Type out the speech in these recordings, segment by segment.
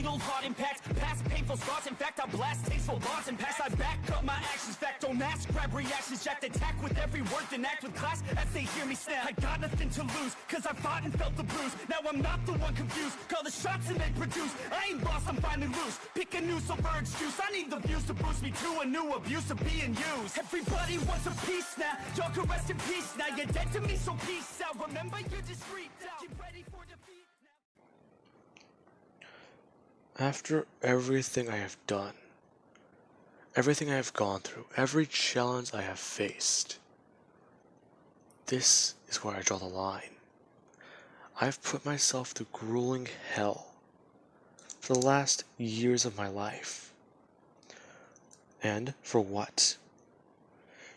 fatal heart impact, past painful scars. In fact, I blast tasteful bars and pass. I back up my actions, fact don't ask, grab reactions, jacked attack with every word, then act with class as they hear me snap. I got nothing to lose, cause I fought and felt the bruise. Now I'm not the one confused, call the shots and they produce. I ain't lost, I'm finally loose, pick a new silver excuse. I need the views to boost me to a new abuse of being used. Everybody wants a piece now, y'all can rest in peace now. You're dead to me, so peace out. Remember, you're discreet out. Get ready for defeat now. After everything I have done, everything I have gone through, every challenge I have faced, this is where I draw the line. I've put myself through grueling hell for the last years of my life. And for what?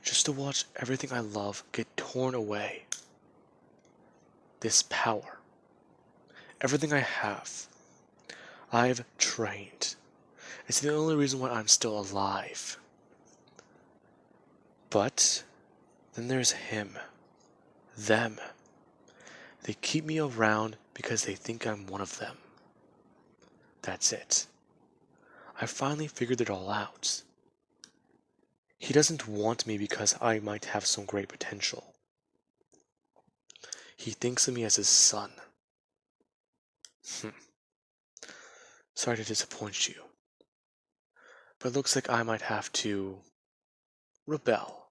Just to watch everything I love get torn away. This power. Everything I have. I've trained. It's the only reason why I'm still alive. But then there's him. Them. They keep me around because they think I'm one of them. That's it. I finally figured it all out. He doesn't want me because I might have some great potential. He thinks of me as his son. Sorry to disappoint you, but it looks like I might have to rebel.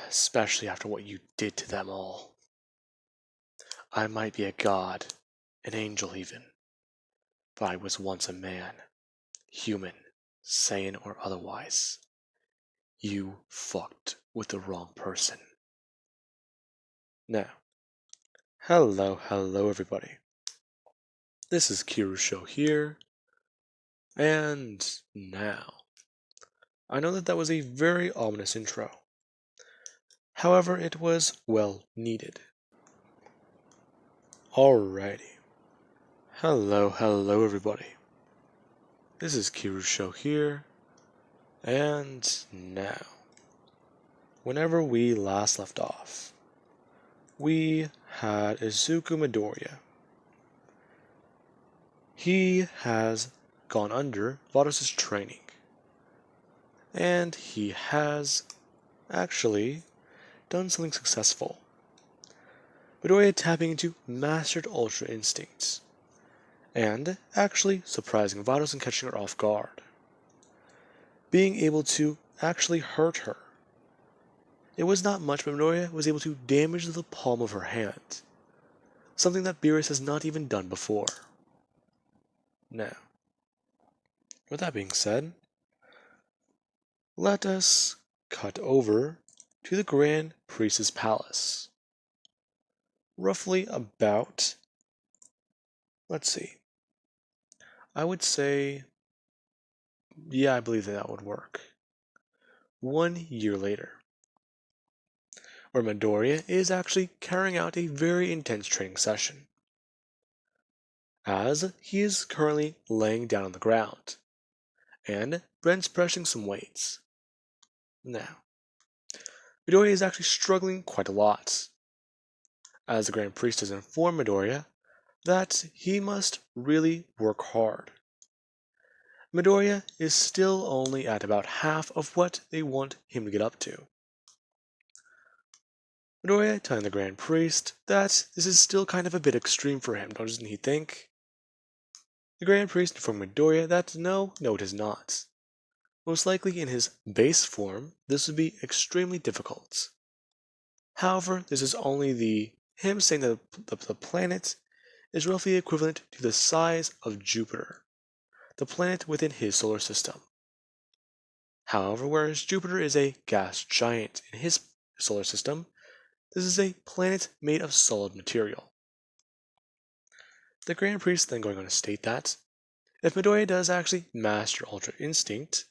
Especially after what you did to them all. I might be a god, an angel even, but I was once a man, human, sane or otherwise. You fucked with the wrong person. Now, hello everybody. This is Kirusho here, and now, I know that was a very ominous intro. However, it was well needed. Alrighty. Hello everybody. This is Kirusho here, and now, whenever we last left off, we had Izuku Midoriya. He has gone under Vados' training, and he has actually done something successful. Midoriya tapping into Mastered Ultra Instincts, and actually surprising Vados and catching her off guard. Being able to actually hurt her. It was not much, but Midoriya was able to damage the palm of her hand, something that Beerus has not even done before. Now, with that being said, let us cut over to the Grand Priestess Palace. Roughly about, let's see, I would say, yeah, I believe that would work. 1 year later, where Midoriya is actually carrying out a very intense training session, as he is currently laying down on the ground, and bench pressing some weights. Now, Midoriya is actually struggling quite a lot, as the Grand Priest has informed Midoriya that he must really work hard. Midoriya is still only at about half of what they want him to get up to. Midoriya telling the Grand Priest that this is still kind of a bit extreme for him, doesn't he think? The Grand Priest informed Midoriya that no, it is not. Most likely in his base form, this would be extremely difficult. However, this is only him saying that the planet is roughly equivalent to the size of Jupiter, the planet within his solar system. However, whereas Jupiter is a gas giant in his solar system, this is a planet made of solid material. The Grand Priest then going on to state that if Midoriya does actually master Ultra Instinct,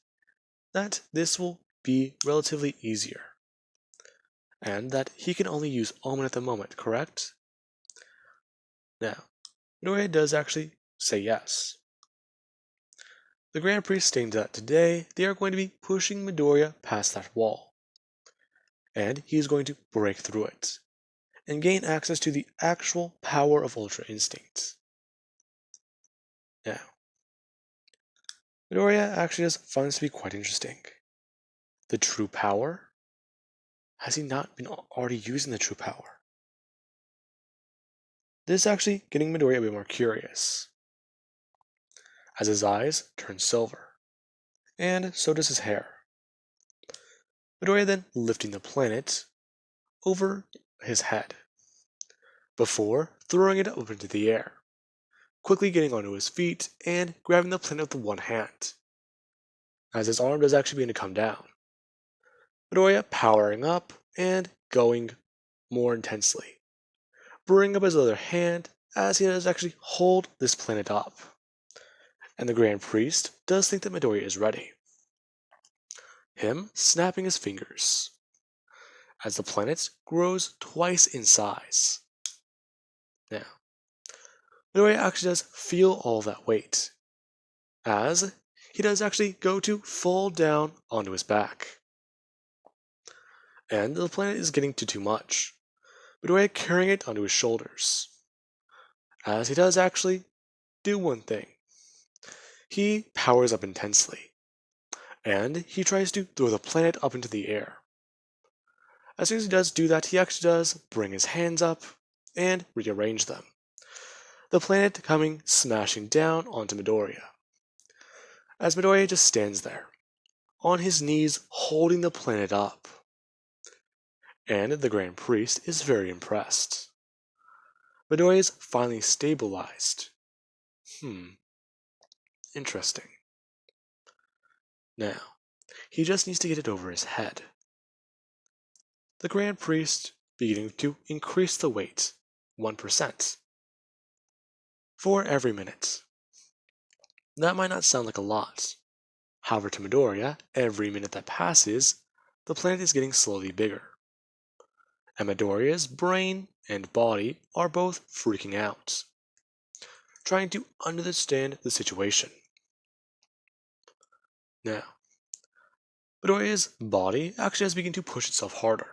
that this will be relatively easier, and that he can only use Omen at the moment, correct? Now, Midoriya does actually say yes. The Grand Priest stating that today they are going to be pushing Midoriya past that wall, and he is going to break through it, and gain access to the actual power of Ultra Instincts. Now, Midoriya actually just finds to be quite interesting. The true power? Has he not been already using the true power? This is actually getting Midoriya a bit more curious, as his eyes turn silver, and so does his hair. Midoriya then lifting the planet over his head, before throwing it up into the air, quickly getting onto his feet and grabbing the planet with one hand, as his arm does actually begin to come down. Midoriya powering up and going more intensely, bringing up his other hand as he does actually hold this planet up. And the Grand Priest does think that Midoriya is ready. Him snapping his fingers, as the planet grows twice in size. Now, Midoriya actually does feel all that weight, as he does actually go to fall down onto his back. And the planet is getting to too much, Midoriya carrying it onto his shoulders, as he does actually do one thing. He powers up intensely, and he tries to throw the planet up into the air. As soon as he does do that, he actually does bring his hands up and rearrange them, the planet coming smashing down onto Midoriya. As Midoriya just stands there, on his knees holding the planet up. And the Grand Priest is very impressed. Midoriya is finally stabilized. Interesting. Now, he just needs to get it over his head. The Grand Priest beginning to increase the weight 1% for every minute. That might not sound like a lot. However, to Midoriya, every minute that passes, the planet is getting slowly bigger. And Midoriya's brain and body are both freaking out, trying to understand the situation. Now, Midoriya's body actually has begun to push itself harder,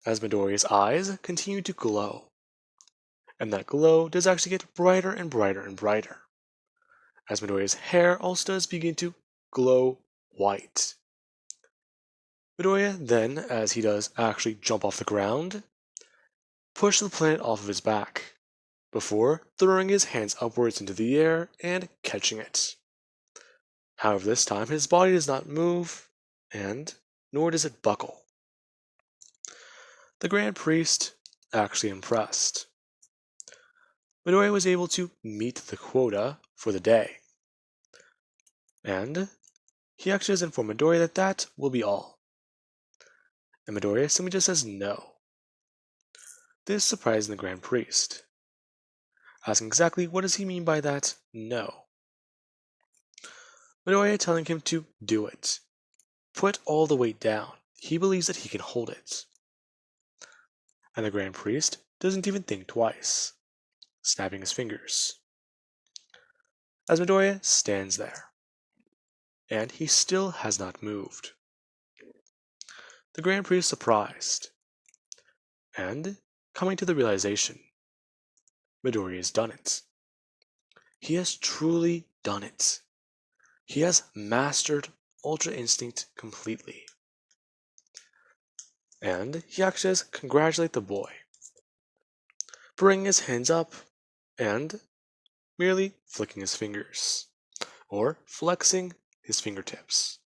as Midoriya's eyes continue to glow, and that glow does actually get brighter and brighter and brighter, as Midoriya's hair also does begin to glow white. Midoriya then, as he does actually jump off the ground, push the planet off of his back, before throwing his hands upwards into the air and catching it. However, this time his body does not move, and nor does it buckle. The Grand Priest actually impressed. Midoriya was able to meet the quota for the day, and he actually has informed Midoriya that that will be all. And Midoriya simply just says no. This surprising the Grand Priest, asking exactly what does he mean by that no. Midoriya telling him to do it. Put all the weight down. He believes that he can hold it. And the Grand Priest doesn't even think twice, snapping his fingers. As Midoriya stands there, and he still has not moved. The Grand Priest surprised, and coming to the realization, Midoriya has done it. He has truly done it. He has mastered Ultra Instinct completely. And he actually does congratulate the boy, bringing his hands up and merely flicking his fingers, or flexing his fingertips,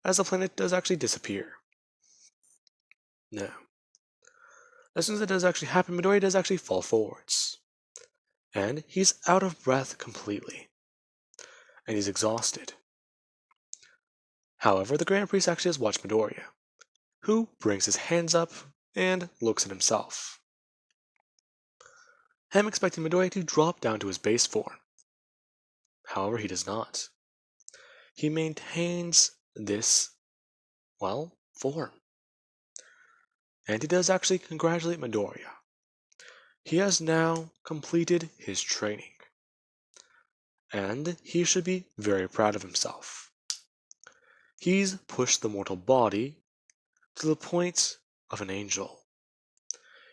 as the planet does actually disappear. Now, as soon as it does actually happen, Midoriya does actually fall forwards, and he's out of breath completely, and he's exhausted. However, the Grand Priest actually has watched Midoriya, who brings his hands up and looks at himself. Him expecting Midoriya to drop down to his base form. However, he does not. He maintains this, well, form. And he does actually congratulate Midoriya. He has now completed his training, and he should be very proud of himself. He's pushed the mortal body to the point of an angel.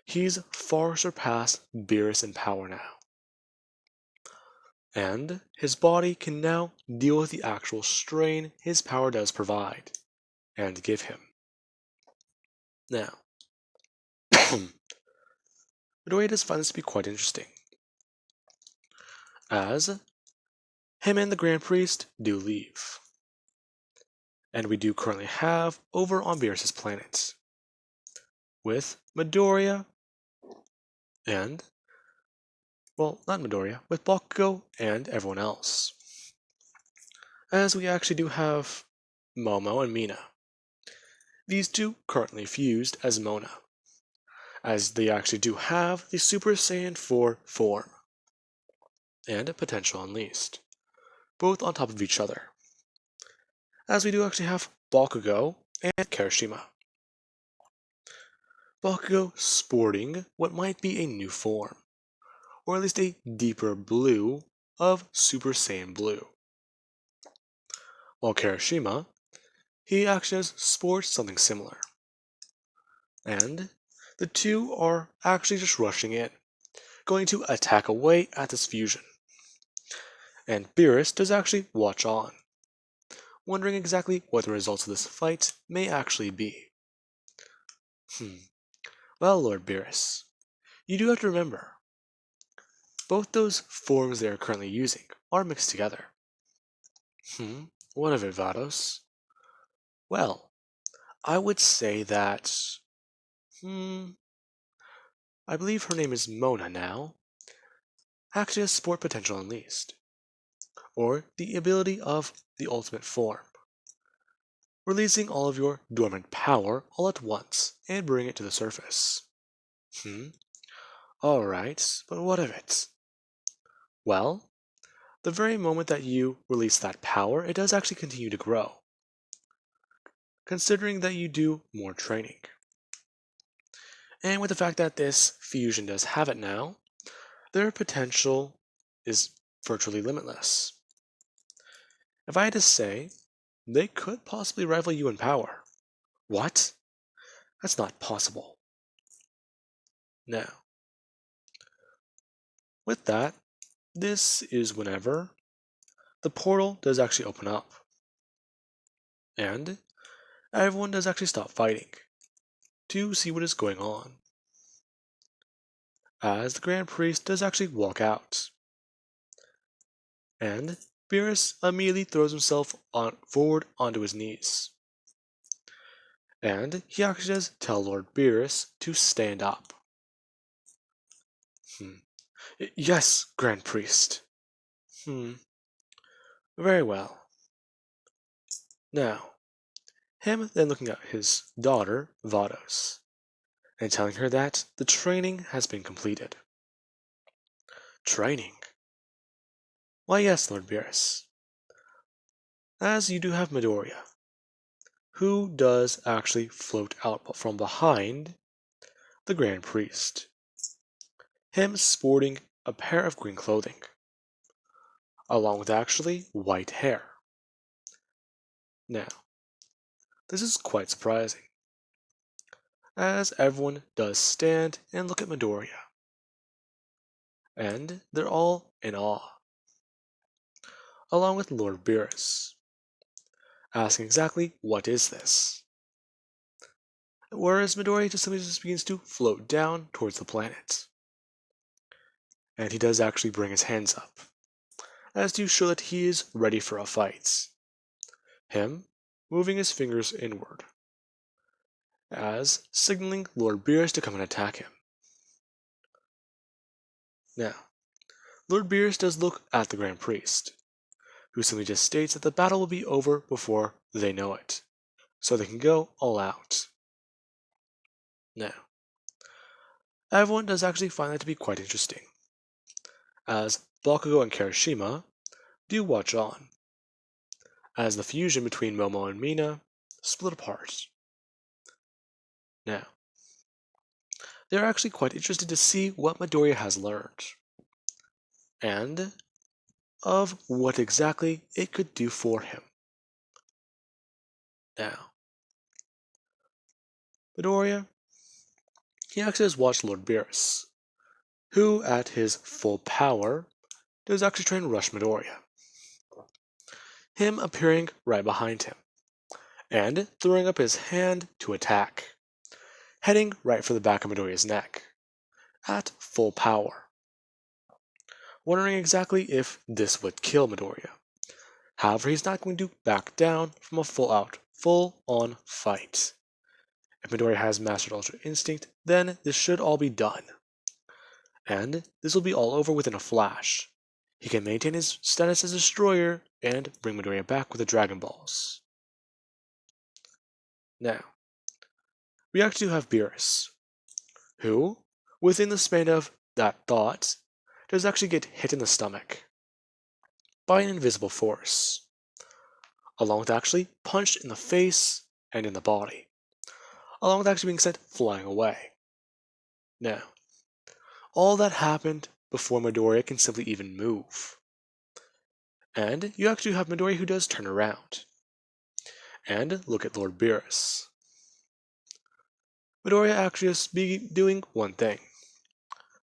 He's far surpassed Beerus in power now. and his body can now deal with the actual strain his power does provide and give him. Now, Midoriya does find this to be quite interesting, as him and the Grand Priest do leave, and we do currently have over on Beerus' planet, with Midoriya and, well, not Midoriya, with Bakugo and everyone else. As we actually do have Momo and Mina. These two currently fused as Mona, as they actually do have the Super Saiyan 4 form, and Potential Unleashed, both on top of each other. As we do actually have Bakugo and Kirishima. Bakugo sporting what might be a new form, or at least a deeper blue of Super Saiyan Blue. While Kirishima, he actually sports something similar. And the two are actually just rushing in, going to attack away at this fusion. And Beerus does actually watch on, wondering exactly what the results of this fight may actually be. Well, Lord Beerus, you do have to remember, both those forms they are currently using are mixed together. What of it, Vados? Well, I would say that, I believe her name is Mona now, actually has sport potential unleashed, or the ability of the ultimate form, releasing all of your dormant power all at once and bring it to the surface. Alright, but what of it? Well, the very moment that you release that power, it does actually continue to grow, considering that you do more training. And with the fact that this fusion does have it now, their potential is virtually limitless. If I had to say, they could possibly rival you in power. What? That's not possible. Now, with that, this is whenever the portal does actually open up. And everyone does actually stop fighting to see what is going on, as the Grand Priest does actually walk out. And Beerus immediately throws himself forward onto his knees. And he actually does tell Lord Beerus to stand up. Yes, Grand Priest. Very well. Now, him then looking at his daughter, Vados, and telling her that the training has been completed. Training? Why yes, Lord Beerus. As you do have Midoriya, who does actually float out from behind the Grand Priest. Him sporting a pair of green clothing, along with actually white hair. Now, this is quite surprising, as everyone does stand and look at Midoriya, and they're all in awe, along with Lord Beerus, asking exactly what is this? Whereas Midoriya just simply begins to float down towards the planet. And he does actually bring his hands up, as to show that he is ready for a fight. Him moving his fingers inward, as signaling Lord Beerus to come and attack him. Now, Lord Beerus does look at the Grand Priest, who simply just states that the battle will be over before they know it, so they can go all out. Now, everyone does actually find that to be quite interesting, as Bakugo and Kirishima do watch on, as the fusion between Momo and Mina split apart. Now, they are actually quite interested to see what Midoriya has learned, and of what exactly it could do for him. Now, Midoriya, he actually has watched Lord Beerus, who at his full power does actually try and rush Midoriya, him appearing right behind him, and throwing up his hand to attack, heading right for the back of Midoriya's neck, at full power, wondering exactly if this would kill Midoriya. However, he's not going to back down from a full-on fight. If Midoriya has mastered Ultra Instinct, then this should all be done. And this will be all over within a flash. He can maintain his status as Destroyer and bring Midoriya back with the Dragon Balls. Now, we actually have Beerus, who, within the span of that thought, does actually get hit in the stomach by an invisible force, along with actually punched in the face and in the body, along with actually being sent flying away. Now, all that happened before Midoriya can simply even move. And you actually have Midoriya who does turn around. And look at Lord Beerus. Midoriya actually just be doing one thing.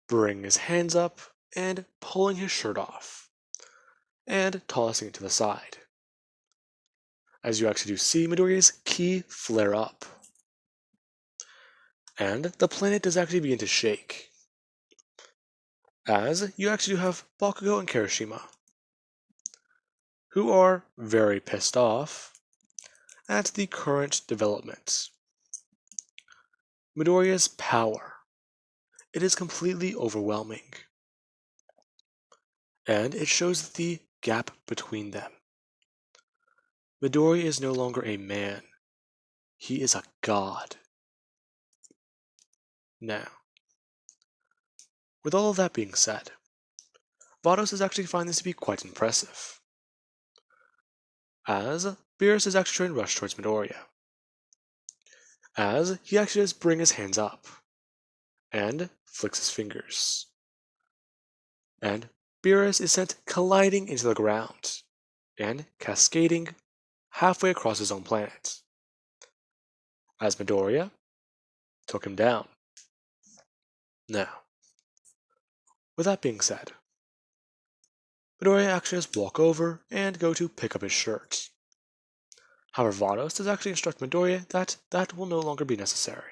Bringing his hands up and pulling his shirt off. And tossing it to the side. As you actually do see Midoriya's ki flare up. And the planet does actually begin to shake. As you actually do have Bakugo and Kirishima, who are very pissed off at the current developments. Midoriya's power. It is completely overwhelming. And it shows the gap between them. Midoriya is no longer a man. He is a god. Now, with all of that being said, Vados is actually finding this to be quite impressive. As Beerus is actually trying to rush towards Midoriya. As he actually does bring his hands up. And flicks his fingers. And Beerus is sent colliding into the ground. And cascading halfway across his own planet. As Midoriya took him down. Now, with that being said, Midoriya actually has walk over and go to pick up his shirt. However, Vados does actually instruct Midoriya that that will no longer be necessary.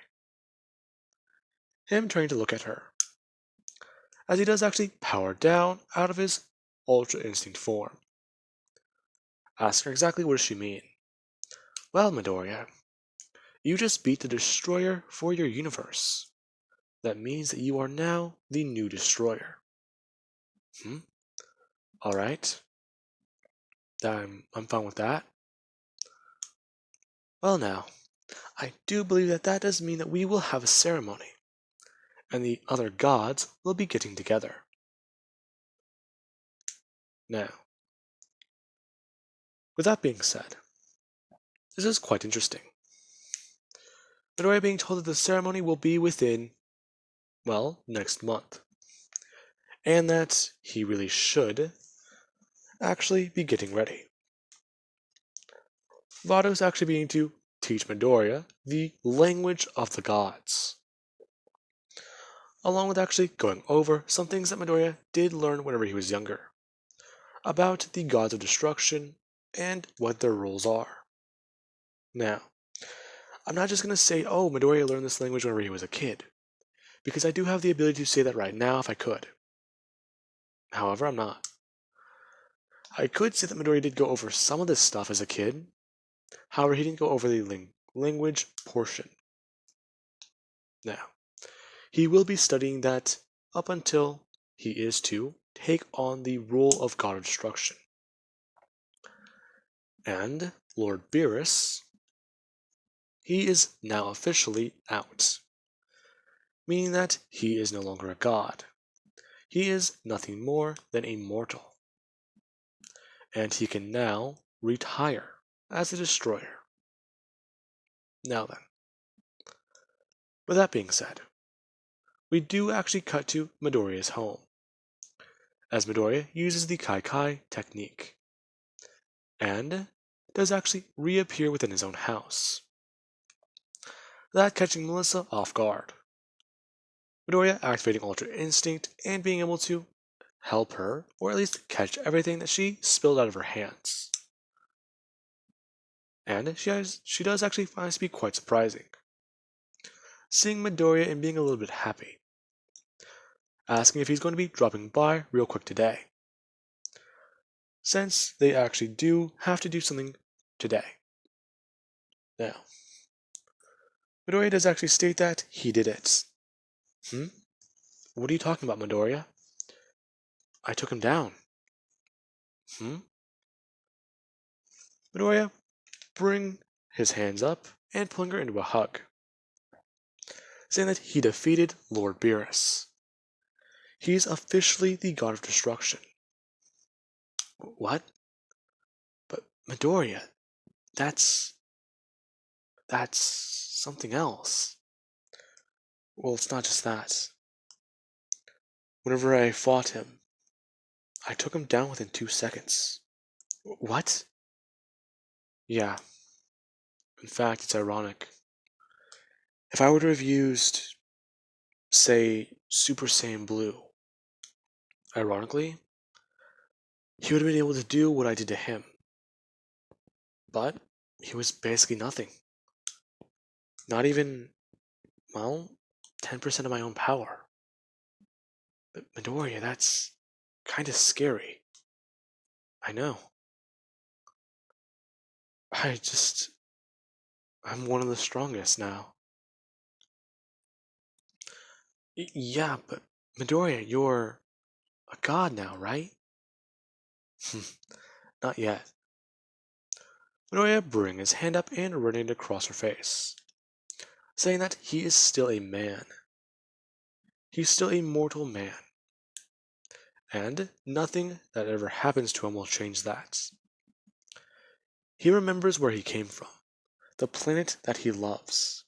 Him trying to look at her, as he does actually power down out of his Ultra Instinct form. Ask her exactly what does she mean. Well, Midoriya, you just beat the Destroyer for your universe. That means that you are now the new Destroyer. Alright. I'm fine with that. Well now, I do believe that that does mean that we will have a ceremony, and the other gods will be getting together. Now, with that being said, this is quite interesting. Midoriya being told that the ceremony will be within, well, next month. And that he really should actually be getting ready. Vados actually being to teach Midoriya the language of the gods. Along with actually going over some things that Midoriya did learn whenever he was younger. About the gods of destruction and what their roles are. Now, I'm not just going to say, oh, Midoriya learned this language whenever he was a kid. Because I do have the ability to say that right now if I could. However, I'm not. I could say that Midoriya did go over some of this stuff as a kid. However, he didn't go over the language portion. Now, he will be studying that up until he is to take on the role of God of Destruction. And Lord Beerus, he is now officially out. Meaning that he is no longer a god. He is nothing more than a mortal. And he can now retire as a destroyer. Now then, with that being said, we do actually cut to Midoriya's home, as Midoriya uses the Kai Kai technique, and does actually reappear within his own house, that catching Melissa off guard. Midoriya activating Ultra Instinct and being able to help her, or at least catch everything that she spilled out of her hands. And she does actually find this to be quite surprising, seeing Midoriya and being a little bit happy, asking if he's going to be dropping by real quick today, since they actually do have to do something today. Now, Midoriya does actually state that he did it. What are you talking about, Midoriya? I took him down. Midoriya bring his hands up and pulling her into a hug, saying that he defeated Lord Beerus. He's officially the god of destruction. What? But Midoriya, that's something else. Well, it's not just that. Whenever I fought him, I took him down within 2 seconds. What? Yeah. In fact, it's ironic. If I were to have used, say, Super Saiyan Blue, ironically, he would have been able to do what I did to him. But he was basically nothing. Not even, well, 10% of my own power. But Midoriya, that's kind of scary. I know. I'm one of the strongest now. Yeah, but Midoriya, you're a god now, right? Not yet. Midoriya bring his hand up and running it across her face, saying that he is still a man. He's still a mortal man. And nothing that ever happens to him will change that. He remembers where he came from, the planet that he loves,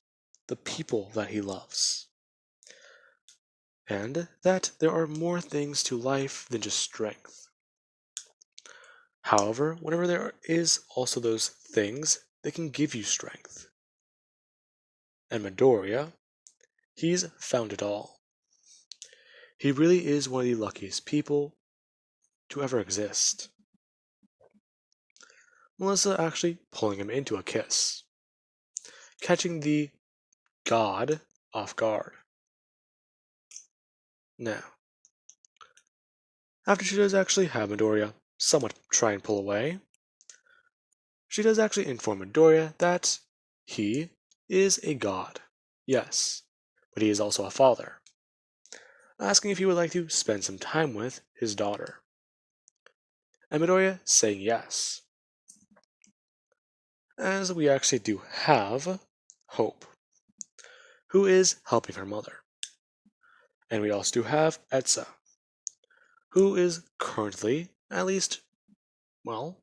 the people that he loves, and that there are more things to life than just strength. However, whenever there is also those things that can give you strength. And Midoriya, he's found it all. He really is one of the luckiest people to ever exist. Melissa actually pulling him into a kiss, catching the god off guard. Now, after she does actually have Midoriya somewhat try and pull away, she does actually inform Midoriya that he is a god. Yes, but he is also a father, asking if he would like to spend some time with his daughter. And Midoriya saying yes. As we actually do have Hope, who is helping her mother. And we also do have Etsa, who is currently, at least, well,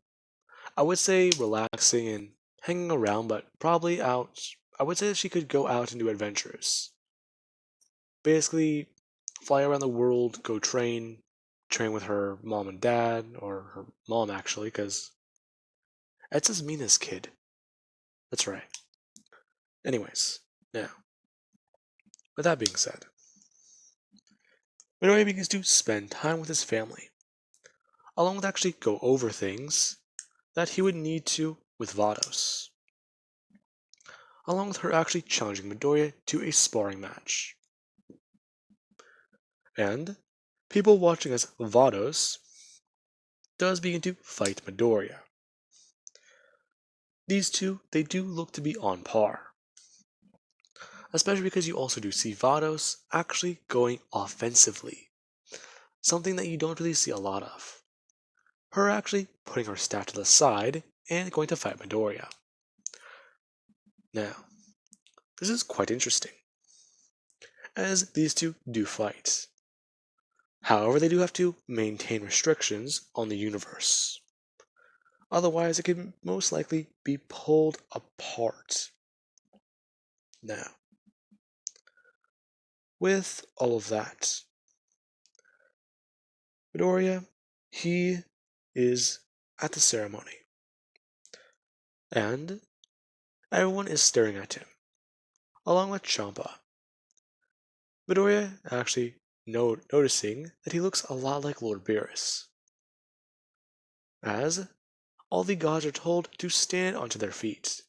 I would say relaxing and hanging around, but probably out. I would say that she could go out and do adventures. Basically, fly around the world, go train with her mom and dad, or her mom actually, because Etsa's Mina's kid. That's right. Anyways, now, with that being said, Midoriya begins to spend time with his family, along with actually go over things that he would need to with Vados, along with her actually challenging Midoriya to a sparring match. And people watching as Vados does begin to fight Midoriya. These two, they do look to be on par. Especially because you also do see Vados actually going offensively. Something that you don't really see a lot of. Her actually putting her staff to the side and going to fight Midoriya. Now, this is quite interesting, as these two do fight. However, they do have to maintain restrictions on the universe. Otherwise, it could most likely be pulled apart. Now, with all of that, Midoriya, he is at the ceremony. And everyone is staring at him, along with Champa. Midoriya actually noticing that he looks a lot like Lord Beerus, as all the gods are told to stand onto their feet,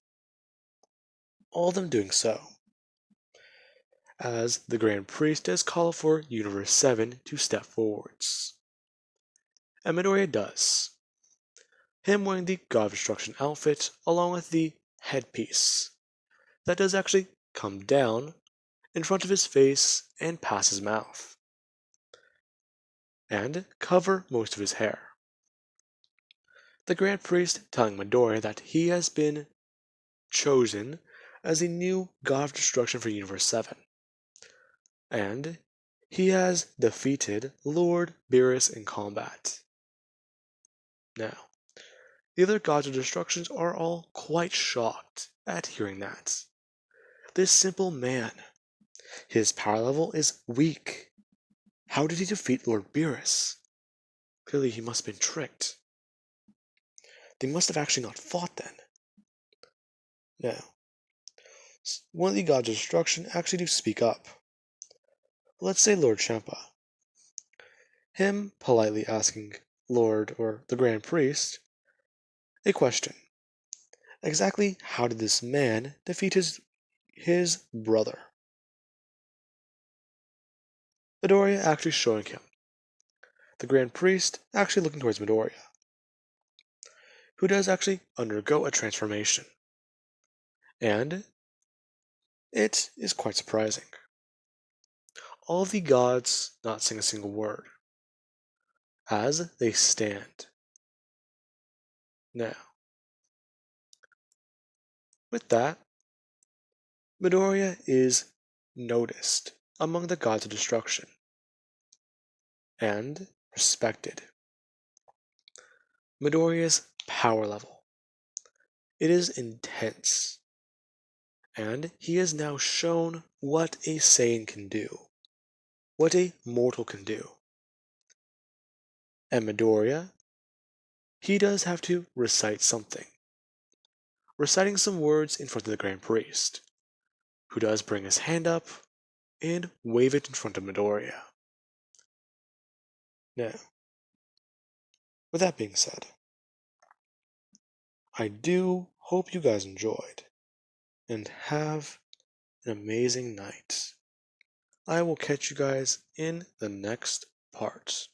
all of them doing so, as the Grand Priest does call for Universe 7 to step forwards. And Midoriya does, him wearing the God of Destruction outfit along with the headpiece that does actually come down in front of his face and past his mouth, and cover most of his hair. The Grand Priest telling Midoriya that he has been chosen as the new God of Destruction for Universe 7, and he has defeated Lord Beerus in combat. Now, the other gods of destructions are all quite shocked at hearing that. This simple man, his power level is weak. How did he defeat Lord Beerus? Clearly he must have been tricked. They must have actually not fought then. Now, one of the gods of destruction actually do speak up. Let's say Lord Champa. Him politely asking Lord or the Grand Priest a question. Exactly how did this man defeat his brother? Midoriya actually showing him. The Grand Priest actually looking towards Midoriya, who does actually undergo a transformation. And it is quite surprising. All of the gods not saying a single word, as they stand. Now, with that, Midoriya is noticed among the gods of destruction, and respected. Midoriya's power level. It is intense, and he has now shown what a Saiyan can do, what a mortal can do. And Midoriya, he does have to recite something. Reciting some words in front of the Grand Priest, who does bring his hand up and wave it in front of Midoriya. Now, with that being said, I do hope you guys enjoyed, and have an amazing night. I will catch you guys in the next part.